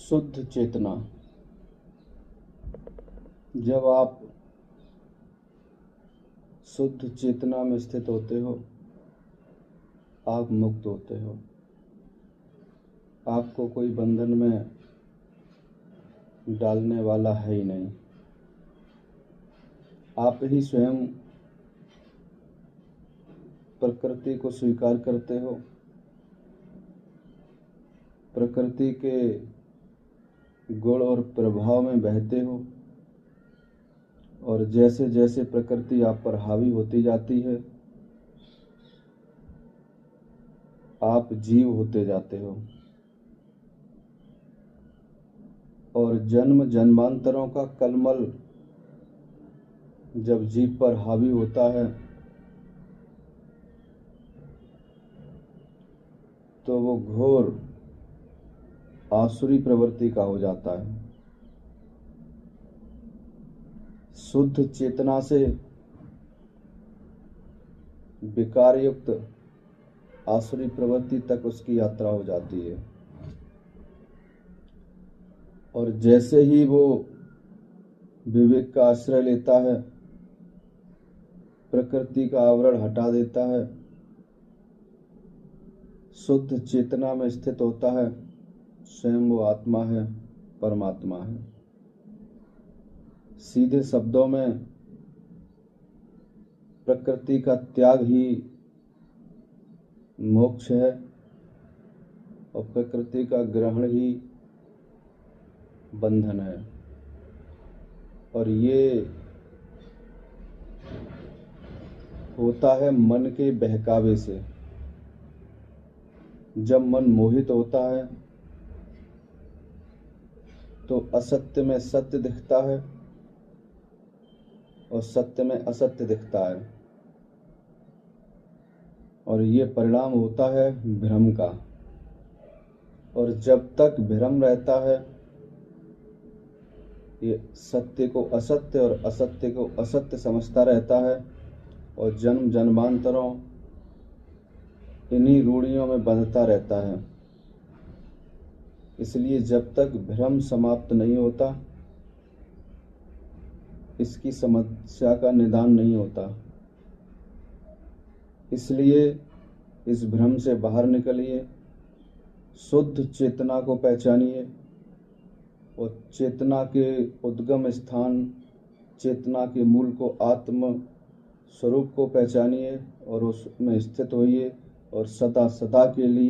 शुद्ध चेतना। जब आप शुद्ध चेतना में स्थित होते हो, आप मुक्त होते हो। आपको कोई बंधन में डालने वाला है ही नहीं। आप ही स्वयं प्रकृति को स्वीकार करते हो। प्रकृति के गुण और प्रभाव में बहते हो, और जैसे जैसे प्रकृति आप पर हावी होती जाती है, आप जीव होते जाते हो। और जन्म जन्मांतरों का कलमल जब जीव पर हावी होता है, तो वो घोर आसुरी प्रवृत्ति का हो जाता है। शुद्ध चेतना से विकार युक्त आसुरी प्रवृत्ति तक उसकी यात्रा हो जाती है। और जैसे ही वो विवेक का आश्रय लेता है, प्रकृति का आवरण हटा देता है, शुद्ध चेतना में स्थित होता है, स्वयं वो आत्मा है, परमात्मा है। सीधे शब्दों में प्रकृति का त्याग ही मोक्ष है, और प्रकृति का ग्रहण ही बंधन है। और ये होता है मन के बहकावे से। जब मन मोहित होता है तो असत्य में सत्य दिखता है और सत्य में असत्य दिखता है, और ये परिणाम होता है भ्रम का। और जब तक भ्रम रहता है, ये सत्य को असत्य और असत्य को असत्य समझता रहता है, और जन्म जन्मांतरों इन्हीं रूढ़ियों में बंधता रहता है। इसलिए जब तक भ्रम समाप्त नहीं होता, इसकी समस्या का निदान नहीं होता। इसलिए इस भ्रम से बाहर निकलिए, शुद्ध चेतना को पहचानिए, और चेतना के उद्गम स्थान, चेतना के मूल को, आत्म स्वरूप को पहचानिए और उसमें स्थित होइए, और सदा सदा के लिए